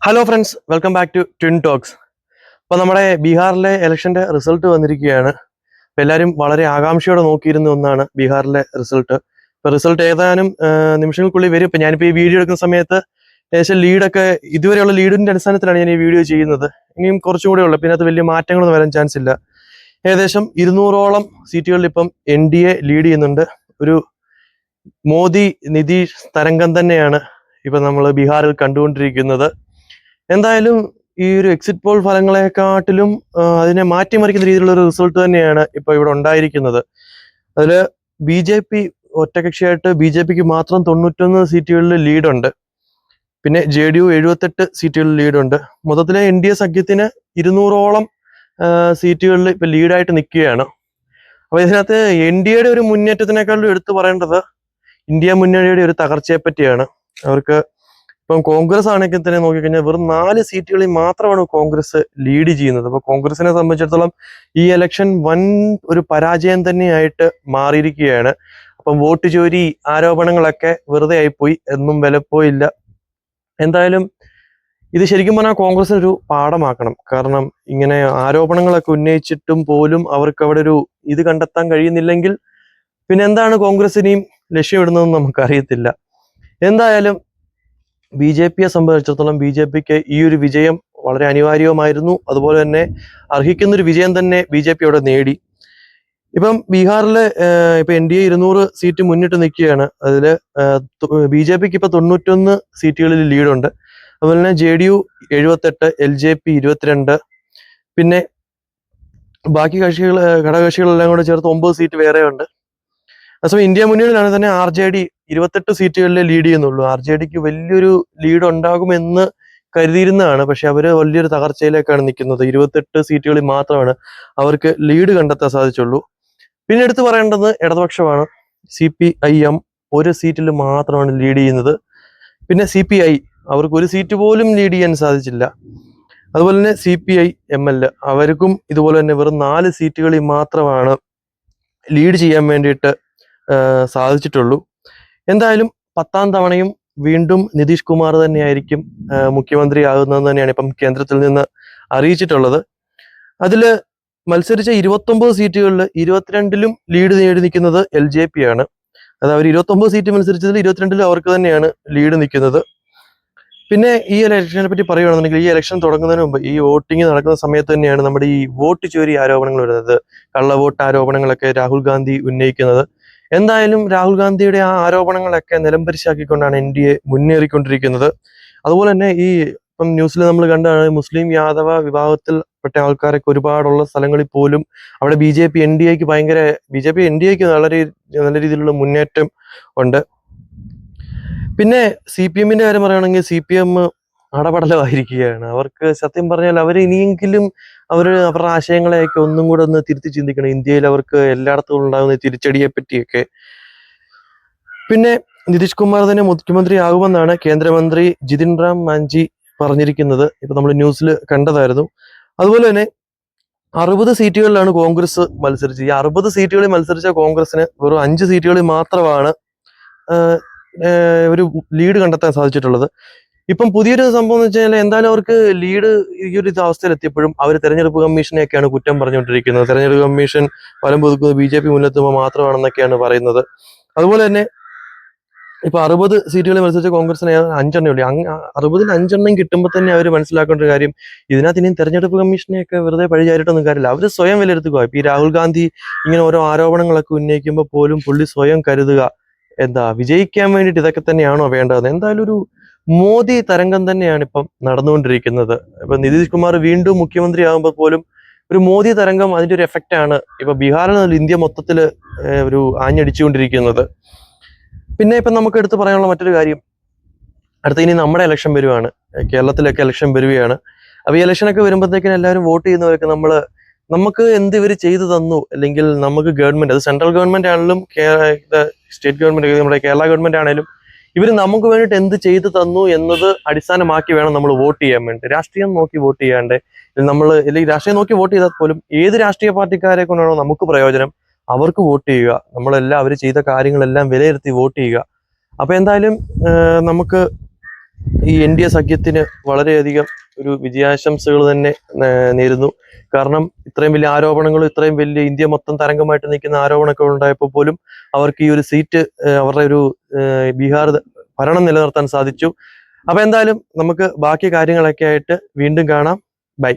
Hello friends, welcome back to twin talks. അപ്പോൾ നമ്മുടെ ബീഹാറിലെ ഇലക്ഷൻ്റെ റിസൾട്ട് വന്നിരിക്കുകയാണ്. അപ്പോൾ എല്ലാവരും വളരെ ആകാംക്ഷയോടെ നോക്കിയിരുന്ന ഒന്നാണ് ബീഹാറിലെ റിസൾട്ട്. ഇപ്പോൾ റിസൾട്ട് ഏതാനും നിമിഷങ്ങൾക്കുള്ളിൽ വരും. ഇപ്പോൾ ഞാനിപ്പോൾ ഈ വീഡിയോ എടുക്കുന്ന സമയത്ത് ഏകദേശം ലീഡൊക്കെ ഇതുവരെയുള്ള ലീഡിൻ്റെ അടിസ്ഥാനത്തിലാണ് ഞാൻ ഈ വീഡിയോ ചെയ്യുന്നത്. ഇനിയും കുറച്ചും കൂടെ ഉള്ളു, പിന്നെ അത് വലിയ മാറ്റങ്ങളൊന്നും വരാൻ ചാൻസ് ഇല്ല. ഏകദേശം 200ഓളം സീറ്റുകളിൽ ഇപ്പം NDA ലീഡ് ചെയ്യുന്നുണ്ട്. ഒരു മോദി നിതീഷ് തരംഗം തന്നെയാണ് ഇപ്പം നമ്മൾ ബീഹാറിൽ കണ്ടുകൊണ്ടിരിക്കുന്നത്. എന്തായാലും ഈ ഒരു എക്സിറ്റ് പോൾ ഫലങ്ങളെക്കാട്ടിലും അതിനെ മാറ്റിമറിക്കുന്ന രീതിയിലുള്ള ഒരു റിസൾട്ട് തന്നെയാണ് ഇപ്പോൾ ഇവിടെ ഉണ്ടായിരിക്കുന്നത്. അതിൽ BJP ഒറ്റകക്ഷിയായിട്ട് BJPക്ക് മാത്രം 91 സീറ്റുകളിൽ ലീഡുണ്ട്. പിന്നെ JDU 78 സീറ്റുകളിൽ ലീഡുണ്ട്. മൊത്തത്തിലെ NDA സഖ്യത്തിന് 200ഓളം സീറ്റുകളിൽ ഇപ്പം ലീഡായിട്ട് നിൽക്കുകയാണ്. അപ്പോൾ ഇതിനകത്ത് NDAയുടെ ഒരു മുന്നേറ്റത്തിനേക്കാളും എടുത്തു പറയേണ്ടത് ഇന്ത്യ മുന്നണിയുടെ ഒരു തകർച്ചയെ പറ്റിയാണ്. അവർക്ക് ഇപ്പം കോൺഗ്രസ് ആണെങ്കിൽ തന്നെ നോക്കിക്കഴിഞ്ഞാൽ വെറും 4 സീറ്റുകളിൽ മാത്രമാണ് കോൺഗ്രസ് ലീഡ് ചെയ്യുന്നത്. അപ്പോൾ കോൺഗ്രസിനെ സംബന്ധിച്ചിടത്തോളം ഈ ഇലക്ഷൻ വൻ ഒരു പരാജയം തന്നെയായിട്ട് മാറിയിരിക്കുകയാണ്. അപ്പം വോട്ട് ചോരി ആരോപണങ്ങളൊക്കെ വെറുതെ ആയിപ്പോയി, എന്നും വിലപ്പോയില്ല. എന്തായാലും ഇത് ശരിക്കും പറഞ്ഞാൽ കോൺഗ്രസിനൊരു പാഠമാക്കണം. കാരണം ഇങ്ങനെ ആരോപണങ്ങളൊക്കെ ഉന്നയിച്ചിട്ടും പോലും അവർക്ക് അവിടെ ഒരു ഇത് കണ്ടെത്താൻ കഴിയുന്നില്ലെങ്കിൽ പിന്നെ എന്താണ് കോൺഗ്രസിനെയും ലക്ഷ്യമിടുന്നതെന്ന് നമുക്കറിയത്തില്ല. എന്തായാലും BJPയെ സംബന്ധിച്ചിടത്തോളം BJPക്ക് ഈ ഒരു വിജയം വളരെ അനിവാര്യവുമായിരുന്നു. അതുപോലെ തന്നെ അർഹിക്കുന്നൊരു വിജയം തന്നെ BJP അവിടെ നേടി. ഇപ്പം ബീഹാറിൽ ഇപ്പം NDA 200 സീറ്റ് മുന്നിട്ട് നിൽക്കുകയാണ്. അതിൽ BJPക്ക് ഇപ്പം 91 സീറ്റുകളിൽ ലീഡുണ്ട്. അതുപോലെ തന്നെ JDU 78, LJP 22, പിന്നെ ബാക്കി ഘടകകക്ഷികളെല്ലാം കൂടെ ചേർത്ത് 9 സീറ്റ് വേറെ ഉണ്ട്. അതേസമയം ഇന്ത്യ മുന്നണിയിലാണ് തന്നെ RJD 28 സീറ്റുകളിലെ ലീഡ് ചെയ്യുന്നുള്ളൂ. RJDക്ക് വലിയൊരു ലീഡ് ഉണ്ടാകുമെന്ന് കരുതിയിരുന്നതാണ്. പക്ഷെ അവര് വലിയൊരു തകർച്ചയിലേക്കാണ് നിൽക്കുന്നത്. 28 സീറ്റുകളിൽ മാത്രമാണ് അവർക്ക് ലീഡ് കണ്ടെത്താൻ സാധിച്ചുള്ളൂ. പിന്നെ എടുത്തു പറയേണ്ടത് ഇടതുപക്ഷമാണ്. CPIM 1 സീറ്റിൽ മാത്രമാണ് ലീഡ് ചെയ്യുന്നത്. പിന്നെ CPI അവർക്ക് 1 സീറ്റ് പോലും ലീഡ് ചെയ്യാൻ സാധിച്ചില്ല. അതുപോലെ തന്നെ CPI-ML അവർക്കും ഇതുപോലെ തന്നെ വെറും 4 സീറ്റുകളിൽ മാത്രമാണ് ലീഡ് ചെയ്യാൻ വേണ്ടിയിട്ട് സാധിച്ചിട്ടുള്ളൂ. എന്തായാലും 10ാം തവണയും വീണ്ടും നിതീഷ് കുമാർ തന്നെയായിരിക്കും മുഖ്യമന്ത്രി ആകുന്നതെന്ന് തന്നെയാണ് ഇപ്പം കേന്ദ്രത്തിൽ നിന്ന് അറിയിച്ചിട്ടുള്ളത്. അതിൽ മത്സരിച്ച 29 സീറ്റുകളിൽ 22ലും ലീഡ് നേടി നിൽക്കുന്നത് LJP ആണ്. അത് അവർ 29 സീറ്റ് മത്സരിച്ചതിൽ 22ലും അവർക്ക് തന്നെയാണ് ലീഡ് നിൽക്കുന്നത്. പിന്നെ ഈ ഇലക്ഷനെ പറ്റി പറയുകയാണെന്നുണ്ടെങ്കിൽ ഈ ഇലക്ഷൻ തുടങ്ങുന്നതിന് മുമ്പ് ഈ വോട്ടിംഗ് നടക്കുന്ന സമയത്ത് തന്നെയാണ് നമ്മുടെ ഈ വോട്ട് ചോരി ആരോപണങ്ങൾ വരുന്നത്. കള്ളവോട്ട് ആരോപണങ്ങളൊക്കെ രാഹുൽ ഗാന്ധി ഉന്നയിക്കുന്നത്. എന്തായാലും രാഹുൽ ഗാന്ധിയുടെ ആ ആരോപണങ്ങളൊക്കെ നിലംപരിശാക്കിക്കൊണ്ടാണ് NDA മുന്നേറിക്കൊണ്ടിരിക്കുന്നത്. അതുപോലെ തന്നെ ഈ ഇപ്പം ന്യൂസിൽ നമ്മൾ കണ്ടാണ് മുസ്ലിം യാദവ വിഭാഗത്തിൽപ്പെട്ട ആൾക്കാരൊക്കെ ഒരുപാടുള്ള സ്ഥലങ്ങളിൽ പോലും അവിടെ BJP NDAക്ക് വളരെ നല്ല രീതിയിലുള്ള മുന്നേറ്റം ഉണ്ട്. പിന്നെ CPM-ന്റെ കാര്യം പറയുകയാണെങ്കിൽ CPM അടപടലമായിരിക്കുകയാണ്. അവർക്ക് സത്യം പറഞ്ഞാൽ അവർ ഇനിയെങ്കിലും അവരുടെ ആശയങ്ങളെയൊക്കെ ഒന്നും കൂടെ ഒന്ന് തിരുത്തി ചിന്തിക്കണം. ഇന്ത്യയിൽ അവർക്ക് എല്ലായിടത്തും ഉണ്ടാകുന്ന തിരിച്ചടിയെ പറ്റിയൊക്കെ. പിന്നെ നിതീഷ് കുമാർ തന്നെ മുഖ്യമന്ത്രി ആകുമെന്നാണ് കേന്ദ്രമന്ത്രി ജിതിൻ റാം മാഞ്ചി പറഞ്ഞിരിക്കുന്നത്. ഇപ്പൊ നമ്മൾ ന്യൂസിൽ കണ്ടതായിരുന്നു. അതുപോലെ തന്നെ 60 സീറ്റുകളിലാണ് കോൺഗ്രസ് മത്സരിച്ചത്. ഈ 60 സീറ്റുകളിൽ മത്സരിച്ച കോൺഗ്രസിന് വെറും 5 സീറ്റുകളിൽ മാത്രമാണ് ഒരു ലീഡ് കണ്ടെത്താൻ സാധിച്ചിട്ടുള്ളത്. ഇപ്പം പുതിയൊരു സംഭവം എന്ന് വെച്ചാൽ എന്തായാലും അവർക്ക് ലീഡ് ഈ ഒരു അവസ്ഥയിൽ എത്തിയപ്പോഴും അവർ തെരഞ്ഞെടുപ്പ് കമ്മീഷനെയൊക്കെയാണ് കുറ്റം പറഞ്ഞുകൊണ്ടിരിക്കുന്നത്. തെരഞ്ഞെടുപ്പ് കമ്മീഷൻ ഫലം പുതുക്കുന്നത് BJP മുന്നെത്തുമ്പോൾ മാത്രമാണെന്നൊക്കെയാണ് പറയുന്നത്. അതുപോലെ തന്നെ ഇപ്പൊ 60 സീറ്റുകളിൽ മത്സരിച്ച കോൺഗ്രസിന് 5 ഉള്ളൂ. 60-ൽ 5 കിട്ടുമ്പോൾ തന്നെ അവർ മനസ്സിലാക്കേണ്ട ഒരു കാര്യം, ഇതിനകത്ത് ഇനിയും തെരഞ്ഞെടുപ്പ് കമ്മീഷനെയൊക്കെ വെറുതെ പഴിചാരിട്ടൊന്നും കാര്യമില്ല. അവർ സ്വയം വിലയിരുത്തുക. ഇപ്പൊ ഈ രാഹുൽ ഗാന്ധി ഇങ്ങനെ ഓരോ ആരോപണങ്ങളൊക്കെ ഉന്നയിക്കുമ്പോൾ പോലും പുള്ളി സ്വയം കരുതുക, എന്താ വിജയിക്കാൻ വേണ്ടിയിട്ട് ഇതൊക്കെ തന്നെയാണോ വേണ്ടതെന്ന്. എന്തായാലും ഒരു മോദി തരംഗം തന്നെയാണ് ഇപ്പം നടന്നുകൊണ്ടിരിക്കുന്നത്. ഇപ്പൊ നിതീഷ് കുമാർ വീണ്ടും മുഖ്യമന്ത്രി ആകുമ്പോൾ പോലും ഒരു മോദി തരംഗം, അതിന്റെ ഒരു എഫക്റ്റ് ആണ് ഇപ്പൊ ബീഹാറിൽ ഇന്ത്യ മൊത്തത്തിൽ ഒരു ആഞ്ഞടിച്ചുകൊണ്ടിരിക്കുന്നത്. പിന്നെ ഇപ്പം നമുക്ക് എടുത്ത് പറയാനുള്ള മറ്റൊരു കാര്യം, അടുത്ത ഇനി നമ്മുടെ ഇലക്ഷൻ വരുവാണ്. കേരളത്തിലൊക്കെ ഇലക്ഷൻ വരികയാണ്. അപ്പൊ ഈ ഇലക്ഷനൊക്കെ വരുമ്പോഴത്തേക്കിനും എല്ലാവരും വോട്ട് ചെയ്യുന്നവരൊക്കെ നമുക്ക് എന്ത് ഇവർ ചെയ്തു തന്നു, അല്ലെങ്കിൽ നമുക്ക് ഗവൺമെന്റ്, അത് സെൻട്രൽ ഗവൺമെന്റ് ആണെങ്കിലും സ്റ്റേറ്റ് ഗവൺമെന്റ്, നമ്മുടെ കേരള ഗവൺമെന്റ് ആണെങ്കിലും ഇവർ നമുക്ക് വേണ്ടിയിട്ട് എന്ത് ചെയ്തു തന്നു എന്നത് അടിസ്ഥാനമാക്കി വേണം നമ്മൾ വോട്ട് ചെയ്യാൻ വേണ്ടി. രാഷ്ട്രീയം നോക്കി വോട്ട് ചെയ്യാണ്ട് അല്ലെങ്കിൽ രാഷ്ട്രീയം നോക്കി വോട്ട് ചെയ്താൽ പോലും ഏത് രാഷ്ട്രീയ പാർട്ടിക്കാരെ കൊണ്ടാണോ നമുക്ക് പ്രയോജനം അവർക്ക് വോട്ട് ചെയ്യുക. നമ്മളെല്ലാം അവർ ചെയ്ത കാര്യങ്ങളെല്ലാം വിലയിരുത്തി വോട്ട് ചെയ്യുക. അപ്പൊ എന്തായാലും നമുക്ക് ഈ NDA സഖ്യത്തിന് വളരെയധികം ഒരു വിജയാശംസകൾ തന്നെ നേരുന്നു. കാരണം ഇത്രയും വലിയ ആരോപണങ്ങളും ഇത്രയും വലിയ ഇന്ത്യ മൊത്തം തരംഗമായിട്ട് നിൽക്കുന്ന ആരോപണമൊക്കെ ഉണ്ടായപ്പോൾ പോലും അവർക്ക് ഈ ഒരു സീറ്റ് അവരുടെ ഒരു ബീഹാർ ഭരണം നിലനിർത്താൻ സാധിച്ചു. അപ്പൊ എന്തായാലും നമുക്ക് ബാക്കി കാര്യങ്ങളൊക്കെ ആയിട്ട് വീണ്ടും കാണാം. ബൈ.